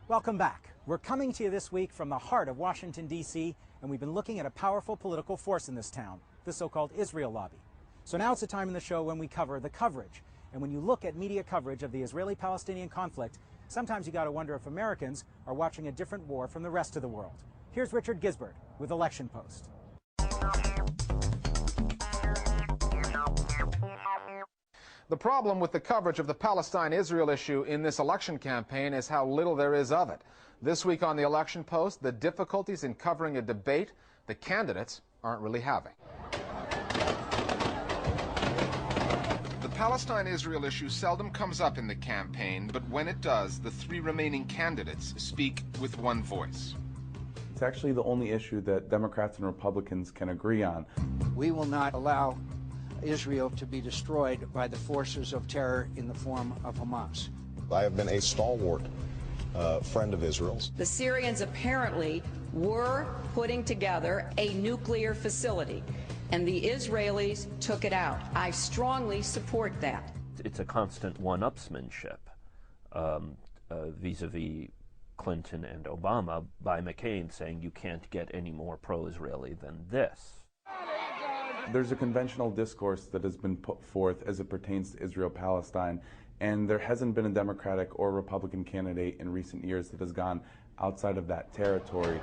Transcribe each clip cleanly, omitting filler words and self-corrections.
Welcome back. We're coming to you this week from the heart of Washington, D.C., and we've been looking at a powerful political force in this town, the so-called Israel lobby. So now it's a time in the show when we cover the coverage. And when you look at media coverage of the Israeli-Palestinian conflict, sometimes you got to wonder if Americans are watching a different war from the rest of the world. Here's Richard Gisbert with Election Post. The problem with the coverage of the Palestine-Israel issue in this election campaign is how little there is of it. This week on the Election Post, the difficulties in covering a debate the candidates aren't really having. The Palestine-Israel issue seldom comes up in the campaign, but when it does, the three remaining candidates speak with one voice. It's actually the only issue that Democrats and Republicans can agree on. We will not allow Israel to be destroyed by the forces of terror in the form of Hamas. I have been a stalwart friend of Israel's. The Syrians apparently were putting together a nuclear facility, and the Israelis took it out. I strongly support that. It's a constant one-upsmanship vis-a-vis Clinton and Obama by McCain saying you can't get any more pro-Israeli than this. There's a conventional discourse that has been put forth as it pertains to Israel-Palestine, and there hasn't been a Democratic or Republican candidate in recent years that has gone outside of that territory.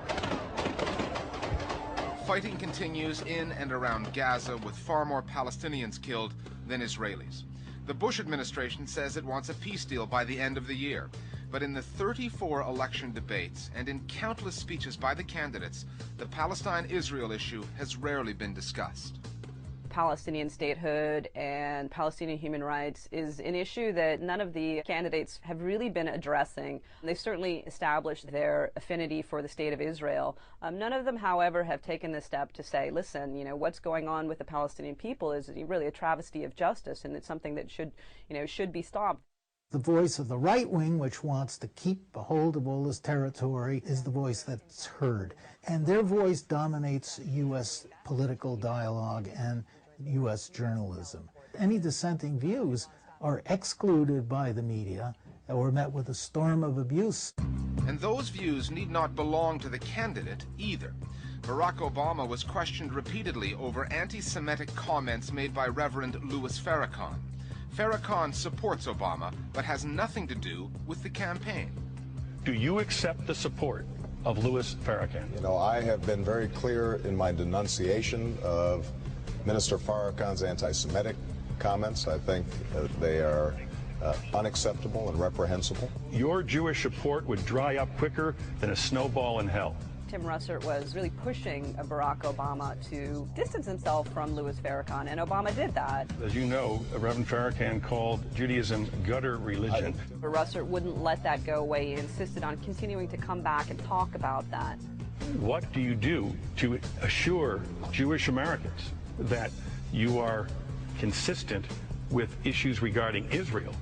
Fighting continues in and around Gaza, with far more Palestinians killed than Israelis. The Bush administration says it wants a peace deal by the end of the year. But in the 34 election debates and in countless speeches by the candidates, the Palestine-Israel issue has rarely been discussed. Palestinian statehood and Palestinian human rights is an issue that none of the candidates have really been addressing. They've certainly established their affinity for the state of Israel. None of them, however, have taken the step to say, listen, what's going on with the Palestinian people is really a travesty of justice, and it's something that should be stopped. The voice of the right wing, which wants to keep a hold of all this territory, is the voice that's heard. And their voice dominates U.S. political dialogue and U.S. journalism. Any dissenting views are excluded by the media or met with a storm of abuse. And those views need not belong to the candidate either. Barack Obama was questioned repeatedly over anti-Semitic comments made by Reverend Louis Farrakhan. Farrakhan supports Obama, but has nothing to do with the campaign. Do you accept the support of Louis Farrakhan? I have been very clear in my denunciation of Minister Farrakhan's anti-Semitic comments. I think they are unacceptable and reprehensible. Your Jewish support would dry up quicker than a snowball in hell. Tim Russert was really pushing Barack Obama to distance himself from Louis Farrakhan, and Obama did that. As you know, Reverend Farrakhan called Judaism gutter religion. But Russert wouldn't let that go away. He insisted on continuing to come back and talk about that. What do you do to assure Jewish Americans that you are consistent with issues regarding Israel?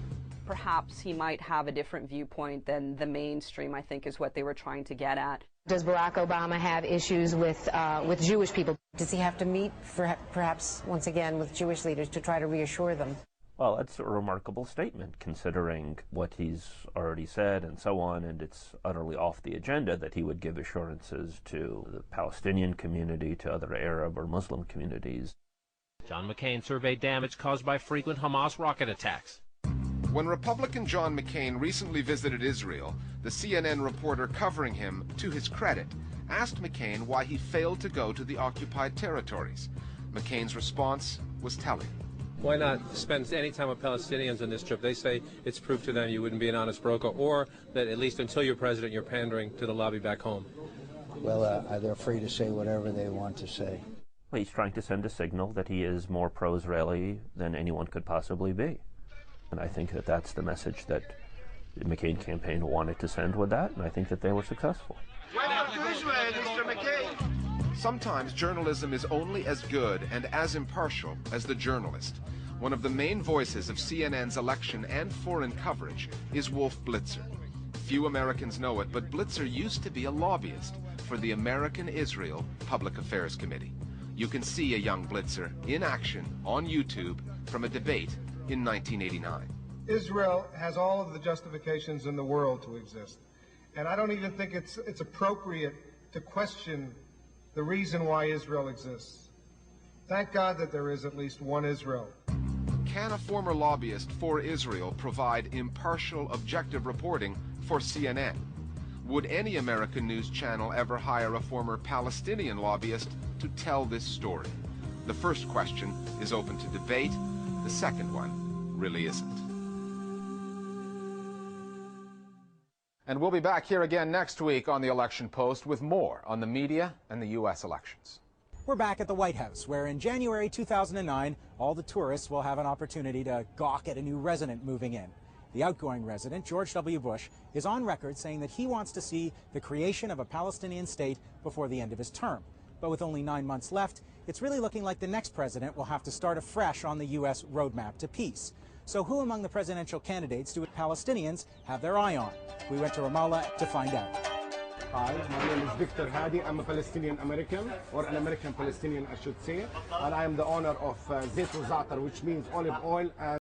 Perhaps he might have a different viewpoint than the mainstream, I think, is what they were trying to get at. Does Barack Obama have issues with Jewish people? Does he have to meet, perhaps, once again, with Jewish leaders to try to reassure them? Well, that's a remarkable statement, considering what he's already said and so on, and it's utterly off the agenda that he would give assurances to the Palestinian community, to other Arab or Muslim communities. John McCain surveyed damage caused by frequent Hamas rocket attacks. When Republican John McCain recently visited Israel, the CNN reporter covering him, to his credit, asked McCain why he failed to go to the occupied territories. McCain's response was telling. Why not spend any time with Palestinians on this trip? They say it's proof to them you wouldn't be an honest broker, or that at least until you're president, you're pandering to the lobby back home. Well, they're free to say whatever they want to say. Well, he's trying to send a signal that he is more pro-Israeli than anyone could possibly be. And I think that that's the message that the McCain campaign wanted to send with that, and I think that they were successful. Welcome to Israel, Mr. McCain. Sometimes journalism is only as good and as impartial as the journalist. One of the main voices of CNN's election and foreign coverage is Wolf Blitzer. Few Americans know it, but Blitzer used to be a lobbyist for the American Israel Public Affairs Committee. You can see a young Blitzer in action on YouTube from a debate in 1989. Israel has all of the justifications in the world to exist. And I don't even think it's appropriate to question the reason why Israel exists. Thank God that there is at least one Israel. Can a former lobbyist for Israel provide impartial, objective reporting for CNN? Would any American news channel ever hire a former Palestinian lobbyist to tell this story? The first question is open to debate. The second one really isn't. And we'll be back here again next week on the Election Post with more on the media and the U.S. elections. We're back at the White House, where in January 2009, all the tourists will have an opportunity to gawk at a new resident moving in. The outgoing resident, George W. Bush, is on record saying that he wants to see the creation of a Palestinian state before the end of his term. But with only 9 months left, it's really looking like the next president will have to start afresh on the U.S. roadmap to peace. So who among the presidential candidates do Palestinians have their eye on? We went to Ramallah to find out. Hi, my name is Victor Hadi. I'm a Palestinian American, or an American Palestinian, I should say, and I am the owner of Zayt Zatar, which means olive oil and